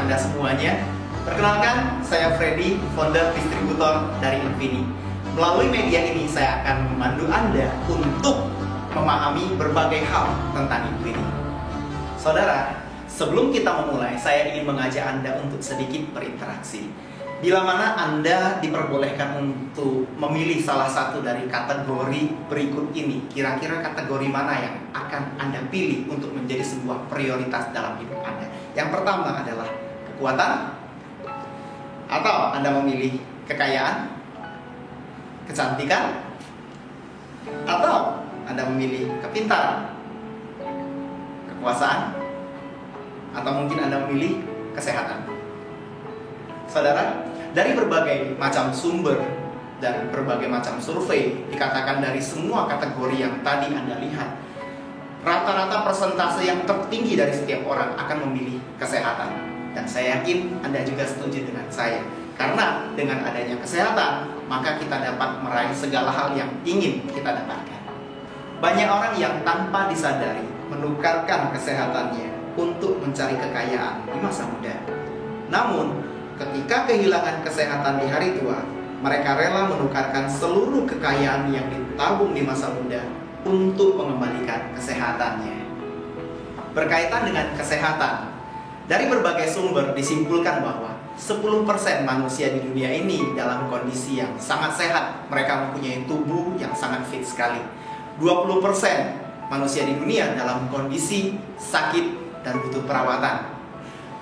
Anda semuanya. Perkenalkan, saya Freddy, founder distributor dari Infini. Melalui media ini saya akan memandu Anda untuk memahami berbagai hal tentang Infini. Saudara, sebelum kita memulai, saya ingin mengajak Anda untuk sedikit berinteraksi. Bila mana Anda diperbolehkan untuk memilih salah satu dari kategori berikut ini, kira-kira kategori mana yang akan Anda pilih untuk menjadi sebuah prioritas dalam hidup Anda? Yang pertama adalah kekuatan, atau Anda memilih kekayaan, kecantikan, atau Anda memilih kepintaran, kekuasaan, atau mungkin Anda memilih kesehatan. Saudara, dari berbagai macam sumber dan berbagai macam survei, dikatakan dari semua kategori yang tadi Anda lihat, rata-rata persentase yang tertinggi dari setiap orang akan memilih kesehatan. Dan saya yakin Anda juga setuju dengan saya. Karena dengan adanya kesehatan, maka kita dapat meraih segala hal yang ingin kita dapatkan. Banyak orang yang tanpa disadari menukarkan kesehatannya untuk mencari kekayaan di masa muda. Namun, ketika kehilangan kesehatan di hari tua, mereka rela menukarkan seluruh kekayaan yang ditabung di masa muda untuk mengembalikan kesehatannya. Berkaitan dengan kesehatan, dari berbagai sumber disimpulkan bahwa 10% manusia di dunia ini dalam kondisi yang sangat sehat. Mereka mempunyai tubuh yang sangat fit sekali. 20% manusia di dunia dalam kondisi sakit dan butuh perawatan.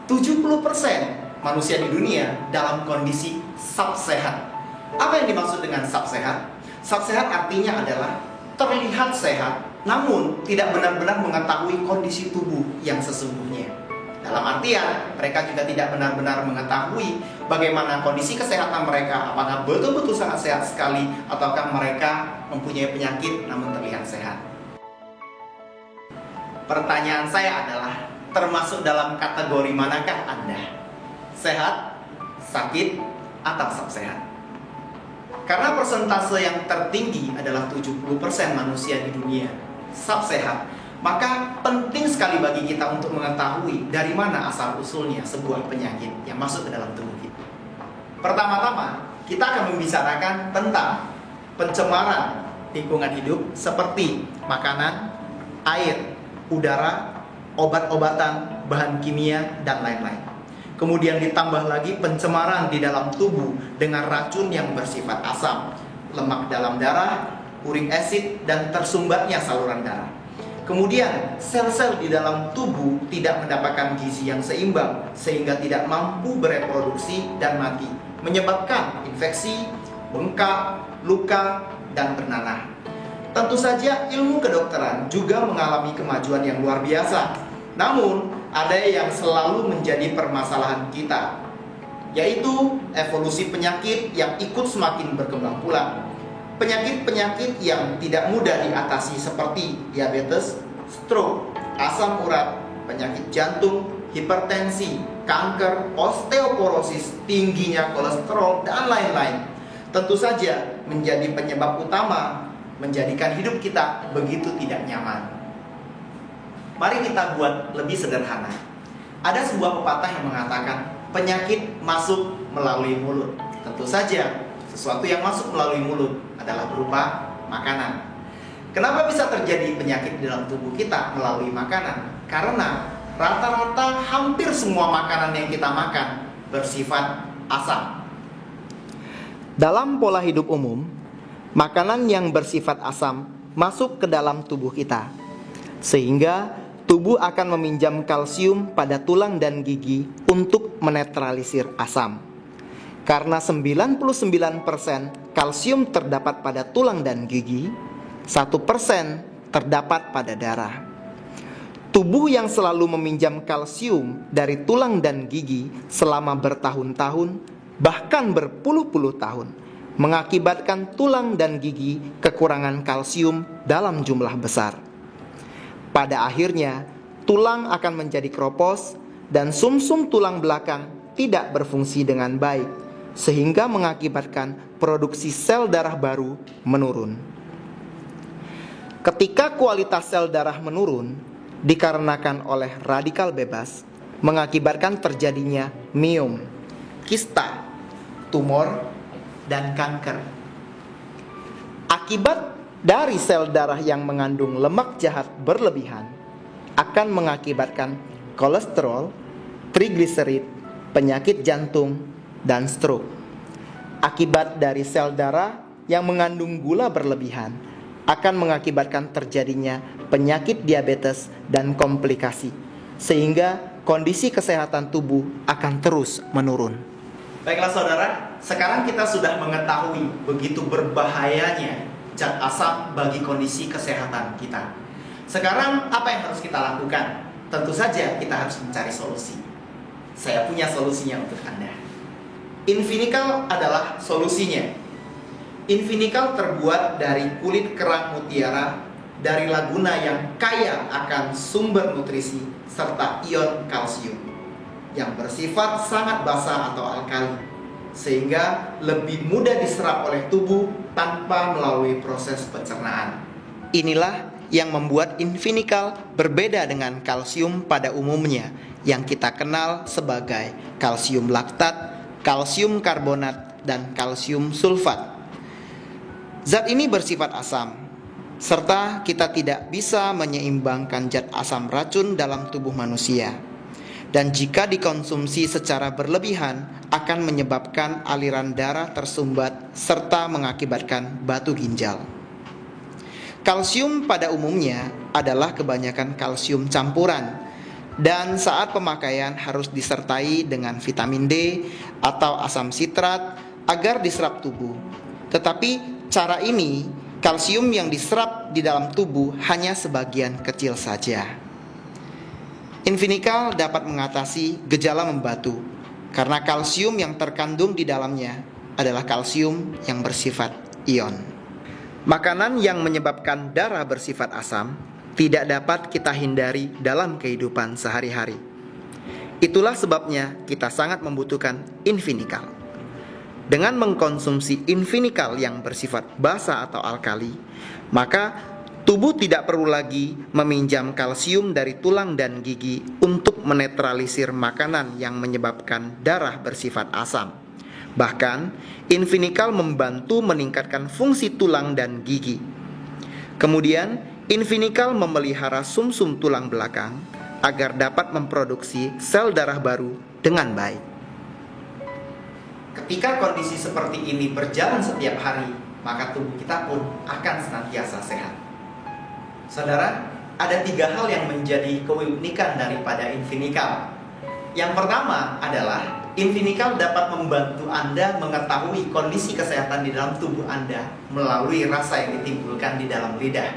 70% manusia di dunia dalam kondisi sub-sehat. Apa yang dimaksud dengan sub-sehat? Sub-sehat artinya adalah terlihat sehat, namun tidak benar-benar mengetahui kondisi tubuh yang sesungguhnya. Dalam artian, mereka juga tidak benar-benar mengetahui bagaimana kondisi kesehatan mereka, apakah betul-betul sangat sehat sekali, ataukah mereka mempunyai penyakit namun terlihat sehat. Pertanyaan saya adalah, termasuk dalam kategori manakah Anda? Sehat, sakit, atau sub-sehat? Karena persentase yang tertinggi adalah 70% manusia di dunia sub-sehat, maka penting sekali bagi kita untuk mengetahui dari mana asal-usulnya sebuah penyakit yang masuk ke dalam tubuh kita. Pertama-tama, kita akan membicarakan tentang pencemaran lingkungan hidup seperti makanan, air, udara, obat-obatan, bahan kimia, dan lain-lain. Kemudian ditambah lagi pencemaran di dalam tubuh dengan racun yang bersifat asam, lemak dalam darah, uric acid, dan tersumbatnya saluran darah. Kemudian sel-sel di dalam tubuh tidak mendapatkan gizi yang seimbang sehingga tidak mampu bereproduksi dan mati, menyebabkan infeksi, bengkak, luka, dan bernanah. Tentu saja ilmu kedokteran juga mengalami kemajuan yang luar biasa. Namun, ada yang selalu menjadi permasalahan kita, yaitu evolusi penyakit yang ikut semakin berkembang pula. Penyakit-penyakit yang tidak mudah diatasi seperti diabetes, stroke, asam urat, penyakit jantung, hipertensi, kanker, osteoporosis, tingginya kolesterol, dan lain-lain, tentu saja menjadi penyebab utama menjadikan hidup kita begitu tidak nyaman. Mari kita buat lebih sederhana. Ada sebuah pepatah yang mengatakan penyakit masuk melalui mulut. Tentu saja sesuatu yang masuk melalui mulut adalah berupa makanan. Kenapa bisa terjadi penyakit di dalam tubuh kita melalui makanan? Karena rata-rata hampir semua makanan yang kita makan bersifat asam. Dalam pola hidup umum, makanan yang bersifat asam masuk ke dalam tubuh kita, sehingga tubuh akan meminjam kalsium pada tulang dan gigi untuk menetralisir asam. Karena 99% kalsium terdapat pada tulang dan gigi, 1% terdapat pada darah. Tubuh yang selalu meminjam kalsium dari tulang dan gigi selama bertahun-tahun, bahkan berpuluh-puluh tahun, mengakibatkan tulang dan gigi kekurangan kalsium dalam jumlah besar. Pada akhirnya, tulang akan menjadi keropos dan sumsum tulang belakang tidak berfungsi dengan baik, sehingga mengakibatkan produksi sel darah baru menurun. Ketika kualitas sel darah menurun dikarenakan oleh radikal bebas, mengakibatkan terjadinya miom, kista, tumor, dan kanker. Akibat dari sel darah yang mengandung lemak jahat berlebihan akan mengakibatkan kolesterol, trigliserid, penyakit jantung, dan stroke. Akibat dari sel darah yang mengandung gula berlebihan akan mengakibatkan terjadinya penyakit diabetes dan komplikasi, sehingga kondisi kesehatan tubuh akan terus menurun. Baiklah saudara, sekarang kita sudah mengetahui begitu berbahayanya zat asam bagi kondisi kesehatan kita. Sekarang apa yang harus kita lakukan? Tentu saja kita harus mencari solusi. Saya punya solusinya untuk Anda. Invinikal adalah solusinya. Invinikal terbuat dari kulit kerang mutiara dari laguna yang kaya akan sumber nutrisi serta ion kalsium yang bersifat sangat basa atau alkali, sehingga lebih mudah diserap oleh tubuh tanpa melalui proses pencernaan. Inilah yang membuat Invinikal berbeda dengan kalsium pada umumnya yang kita kenal sebagai kalsium laktat, kalsium karbonat, dan kalsium sulfat. Zat ini bersifat asam, serta kita tidak bisa menyeimbangkan zat asam racun dalam tubuh manusia. Dan jika dikonsumsi secara berlebihan akan menyebabkan aliran darah tersumbat serta mengakibatkan batu ginjal. Kalsium pada umumnya adalah kebanyakan kalsium campuran, dan saat pemakaian harus disertai dengan vitamin D atau asam sitrat agar diserap tubuh. Tetapi cara ini, kalsium yang diserap di dalam tubuh hanya sebagian kecil saja. Invinikal dapat mengatasi gejala membatu karena kalsium yang terkandung di dalamnya adalah kalsium yang bersifat ion. Makanan yang menyebabkan darah bersifat asam tidak dapat kita hindari dalam kehidupan sehari-hari. Itulah sebabnya kita sangat membutuhkan Invinikal. Dengan mengkonsumsi Invinikal yang bersifat basa atau alkali, maka tubuh tidak perlu lagi meminjam kalsium dari tulang dan gigi untuk menetralisir makanan yang menyebabkan darah bersifat asam. Bahkan, Invinikal membantu meningkatkan fungsi tulang dan gigi. Kemudian, Invinikal memelihara sumsum tulang belakang agar dapat memproduksi sel darah baru dengan baik. Ketika kondisi seperti ini berjalan setiap hari, maka tubuh kita pun akan senantiasa sehat. Saudara, ada 3 hal yang menjadi keunikan daripada Invinikal. Yang pertama adalah Invinikal dapat membantu Anda mengetahui kondisi kesehatan di dalam tubuh Anda melalui rasa yang ditimbulkan di dalam lidah.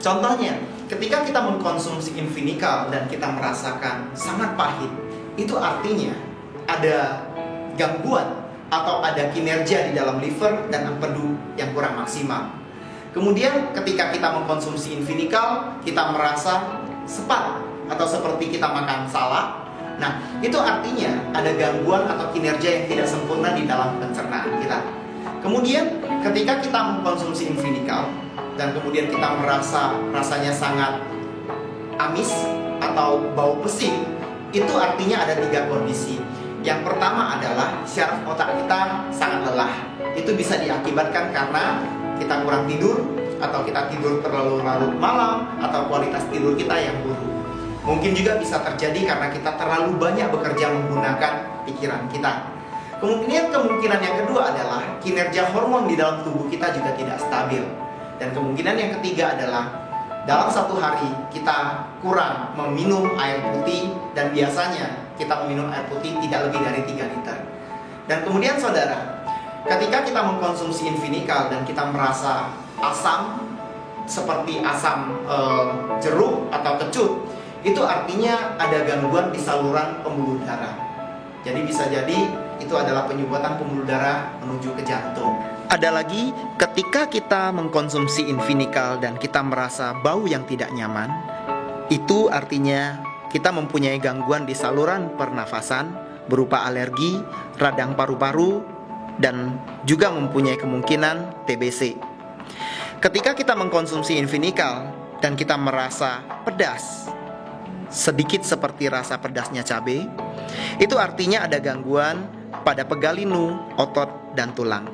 Contohnya, ketika kita mengkonsumsi Invinikal dan kita merasakan sangat pahit, itu artinya ada gangguan atau ada kinerja di dalam liver dan empedu yang kurang maksimal. Kemudian ketika kita mengkonsumsi Invinikal, kita merasa sepat atau seperti kita makan salak. Nah, itu artinya ada gangguan atau kinerja yang tidak sempurna di dalam pencernaan kita. Kemudian ketika kita mengkonsumsi Invinikal dan kemudian kita merasa rasanya sangat amis atau bau pesing, itu artinya ada 3 kondisi. Yang pertama adalah syaraf otak kita sangat lelah. Itu bisa diakibatkan karena kita kurang tidur, atau kita tidur terlalu larut malam, atau kualitas tidur kita yang buruk. Mungkin juga bisa terjadi karena kita terlalu banyak bekerja menggunakan pikiran kita. Kemungkinan yang kedua adalah kinerja hormon di dalam tubuh kita juga tidak stabil. Dan kemungkinan yang ketiga adalah dalam satu hari kita kurang meminum air putih, dan biasanya kita meminum air putih tidak lebih dari 3 liter. Dan kemudian saudara, ketika kita mengkonsumsi Invinikal dan kita merasa asam seperti asam jeruk atau kecut, itu artinya ada gangguan di saluran pembuluh darah. Jadi bisa jadi itu adalah penyumbatan pembuluh darah menuju ke jantung. Ada lagi, ketika kita mengkonsumsi Invinikal dan kita merasa bau yang tidak nyaman, itu artinya kita mempunyai gangguan di saluran pernafasan berupa alergi, radang paru-paru, dan juga mempunyai kemungkinan TBC. Ketika kita mengkonsumsi Invinikal dan kita merasa pedas, sedikit seperti rasa pedasnya cabai, itu artinya ada gangguan pada pegalinu, otot, dan tulang.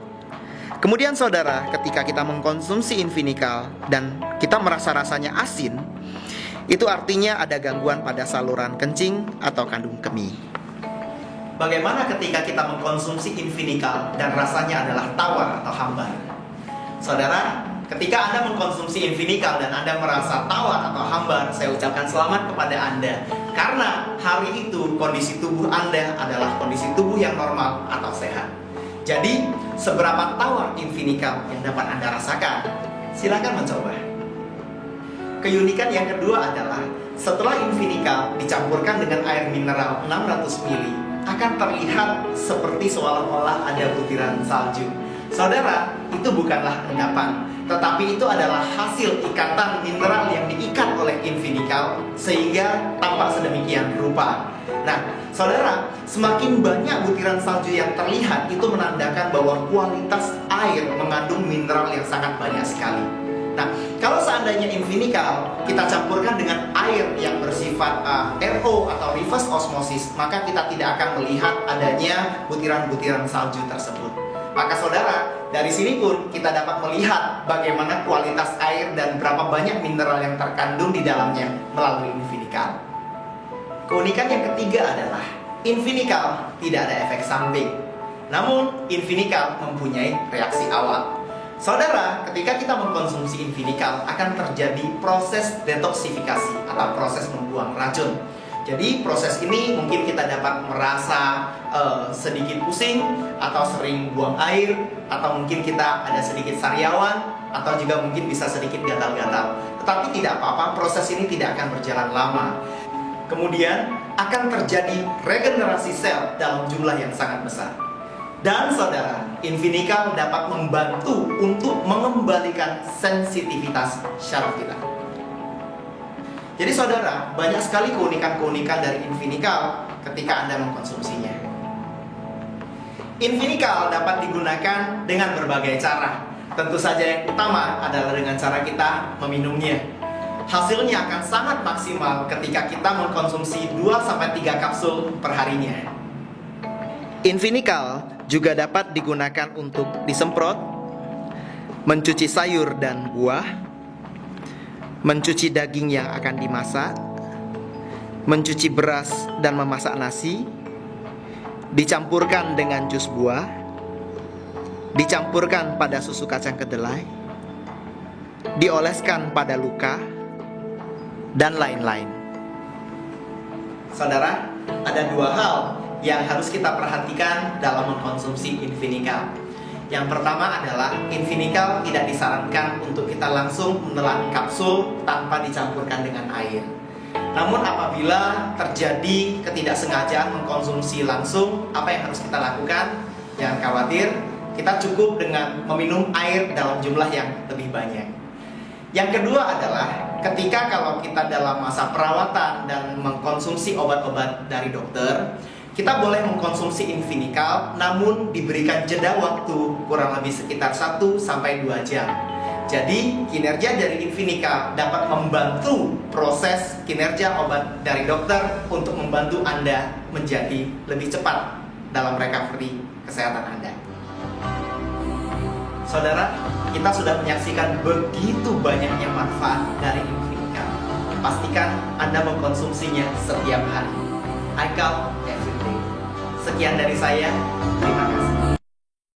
Kemudian saudara, ketika kita mengkonsumsi Invinikal dan kita merasa rasanya asin, itu artinya ada gangguan pada saluran kencing atau kandung kemih. Bagaimana ketika kita mengkonsumsi Invinikal dan rasanya adalah tawar atau hambar? Saudara, ketika Anda mengkonsumsi Invinikal dan Anda merasa tawar atau hambar, saya ucapkan selamat kepada Anda. Karena hari itu kondisi tubuh Anda adalah kondisi tubuh yang normal atau sehat. Jadi, seberapa tawar Invinikal yang dapat Anda rasakan? Silakan mencoba. Keunikan yang kedua adalah setelah Invinikal dicampurkan dengan air mineral 600 ml, akan terlihat seperti seolah-olah ada butiran salju. Saudara, itu bukanlah endapan, tetapi itu adalah hasil ikatan mineral yang diikat oleh Invinikal sehingga tampak sedemikian rupa. Nah, saudara, semakin banyak butiran salju yang terlihat itu menandakan bahwa kualitas air mengandung mineral yang sangat banyak sekali. Nah, kalau seandainya Invinikal kita campurkan dengan air yang bersifat RO atau reverse osmosis, maka kita tidak akan melihat adanya butiran-butiran salju tersebut. Maka saudara, dari sini pun kita dapat melihat bagaimana kualitas air dan berapa banyak mineral yang terkandung di dalamnya melalui Invinikal. Keunikan yang ketiga adalah Invinikal tidak ada efek samping. Namun, Invinikal mempunyai reaksi awal. Saudara, ketika kita mengkonsumsi Invinikal akan terjadi proses detoksifikasi atau proses membuang racun. Jadi proses ini mungkin kita dapat merasa sedikit pusing atau sering buang air, atau mungkin kita ada sedikit sariawan, atau juga mungkin bisa sedikit gatal-gatal. Tetapi tidak apa-apa, proses ini tidak akan berjalan lama. Kemudian akan terjadi regenerasi sel dalam jumlah yang sangat besar. Dan saudara, Invinikal dapat membantu untuk mengembalikan sensitivitas syaraf kita. Jadi saudara, banyak sekali keunikan-keunikan dari Invinikal ketika Anda mengkonsumsinya. Invinikal dapat digunakan dengan berbagai cara. Tentu saja yang utama adalah dengan cara kita meminumnya. Hasilnya akan sangat maksimal ketika kita mengkonsumsi 2-3 kapsul per harinya. Invinikal juga dapat digunakan untuk disemprot, mencuci sayur dan buah, mencuci daging yang akan dimasak, mencuci beras dan memasak nasi, dicampurkan dengan jus buah, dicampurkan pada susu kacang kedelai, dioleskan pada luka, dan lain-lain. Saudara, ada dua hal yang harus kita perhatikan dalam mengkonsumsi Invinikal. Yang pertama adalah Invinikal tidak disarankan untuk kita langsung menelan kapsul tanpa dicampurkan dengan air. Namun apabila terjadi ketidaksengajaan mengkonsumsi langsung, apa yang harus kita lakukan? Jangan khawatir, kita cukup dengan meminum air dalam jumlah yang lebih banyak. Yang kedua adalah ketika kalau kita dalam masa perawatan dan mengkonsumsi obat-obat dari dokter, kita boleh mengkonsumsi Invinikal, namun diberikan jeda waktu kurang lebih sekitar 1-2 jam. Jadi kinerja dari Invinikal dapat membantu proses kinerja obat dari dokter untuk membantu Anda menjadi lebih cepat dalam recovery kesehatan Anda. Saudara, kita sudah menyaksikan begitu banyaknya manfaat dari Invinikal. Pastikan Anda mengkonsumsinya setiap hari. I count every day. Sekian dari saya. Terima kasih.